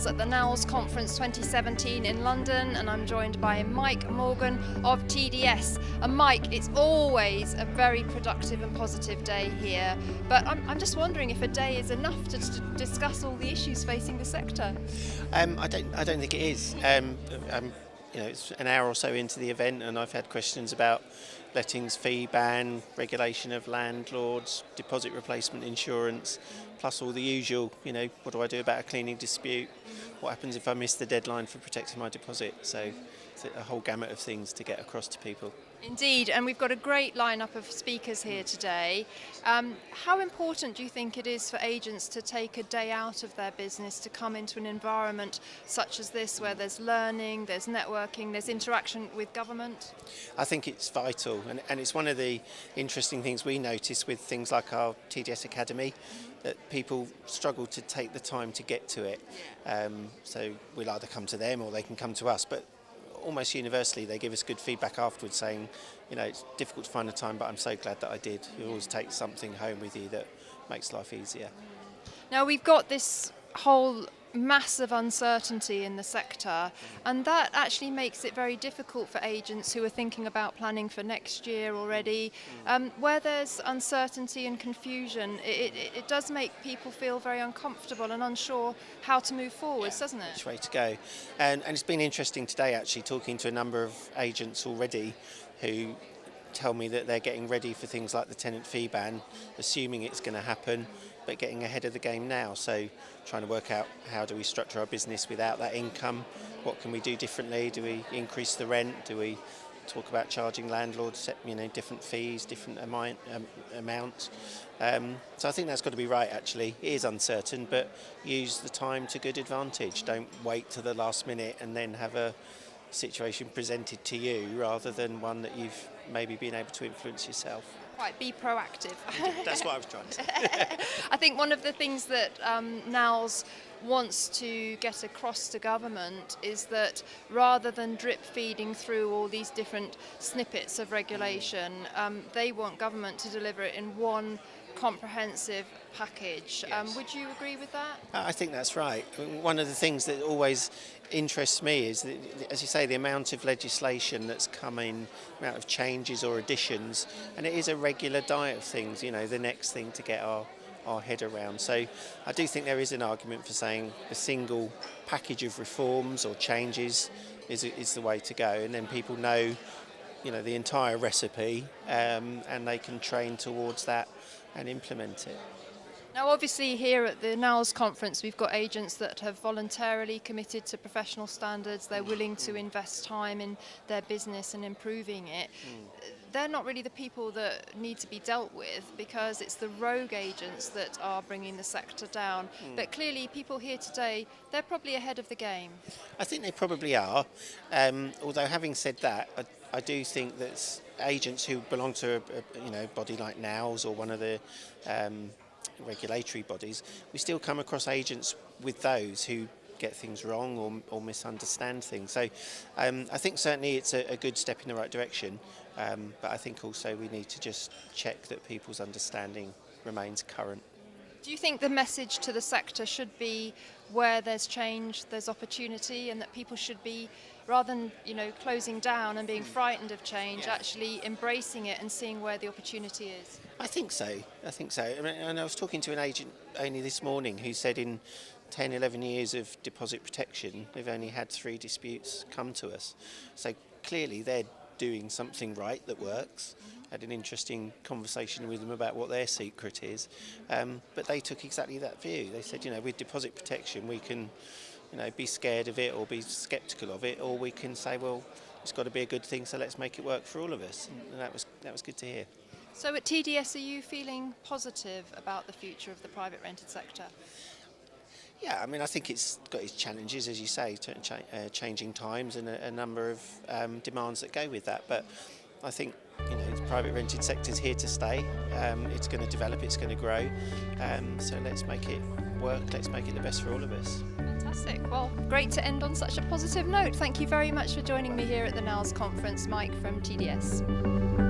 NALS at the NALS Conference 2017 in London, and I'm joined by Mike Morgan of TDS. And Mike, it's always a very productive and positive day here, but I'm just wondering if a day is enough to discuss all the issues facing the sector. I don't think it is. It's an hour or so into the event, and I've had questions about lettings fee ban, regulation of landlords, deposit replacement insurance, plus all the usual. What do I do about a cleaning dispute? What happens if I miss the deadline for protecting my deposit? So it's a whole gamut of things to get across to people. Indeed, and we've got a great lineup of speakers here today. How important do you think it is for agents to take a day out of their business to come into an environment such as this, where there's learning, there's networking, there's interaction with government? I think it's vital, and it's one of the interesting things we notice with things like our TDS Academy, that people struggle to take the time to get to it. So we'll either come to them or they can come to us, but almost universally they give us good feedback afterwards saying, it's difficult to find the time, but I'm so glad that I did. You always take something home with you that makes life easier. Now we've got this whole massive uncertainty in the sector, and that actually makes it very difficult for agents who are thinking about planning for next year already. Where there's uncertainty and confusion, it does make people feel very uncomfortable and unsure how to move forwards, doesn't it? Which way to go. And it's been interesting today actually talking to a number of agents already who tell me that they're getting ready for things like the tenant fee ban, assuming it's going to happen, but getting ahead of the game now. So trying to work out, how do we structure our business without that income? What can we do differently? Do we increase the rent? Do we talk about charging landlords, different fees, different amounts? So I think that's got to be right actually. It is uncertain, but use the time to good advantage. Don't wait to the last minute and then have a situation presented to you rather than one that you've maybe been able to influence yourself. Right, be proactive. That's what I was trying to say. I think one of the things that NALS wants to get across to government is that rather than drip feeding through all these different snippets of regulation, they want government to deliver it in one comprehensive package. Yes. Would you agree with that? I think that's right. One of the things that always interests me is, that, as you say, the amount of legislation that's coming, the amount of changes or additions, and it is a regular diet of things, the next thing to get our head around. So I do think there is an argument for saying a single package of reforms or changes is the way to go, and then people know the entire recipe, and they can train towards that and implement it. Now obviously here at the NALS conference we've got agents that have voluntarily committed to professional standards. They're willing to invest time in their business and improving it. They're not really the people that need to be dealt with, because it's the rogue agents that are bringing the sector down. But clearly people here today, they're probably ahead of the game. I think they probably are, although having said that, I do think that agents who belong to a body like NALS or one of the regulatory bodies, we still come across agents with those who get things wrong or misunderstand things. So I think certainly it's a good step in the right direction, but I think also we need to just check that people's understanding remains current. Do you think the message to the sector should be where there's change, there's opportunity, and that people should be, rather than closing down and being frightened of change, actually embracing it and seeing where the opportunity is? I think so. And I was talking to an agent only this morning who said in 10, 11 years of deposit protection, they've only had 3 disputes come to us. So clearly they're doing something right that works. Had an interesting conversation with them about what their secret is, but they took exactly that view. They said, with deposit protection we can be scared of it or be sceptical of it, or we can say, well, it's got to be a good thing, so let's make it work for all of us. And that was good to hear. So at TDS, are you feeling positive about the future of the private rented sector? Yeah, I think it's got its challenges, as you say, changing times and a number of demands that go with that. But I think the private rented sector is here to stay. It's going to develop, it's going to grow. So let's make it work. Let's make it the best for all of us. Fantastic. Well, great to end on such a positive note. Thank you very much for joining me here at the NALS conference, Mike from TDS.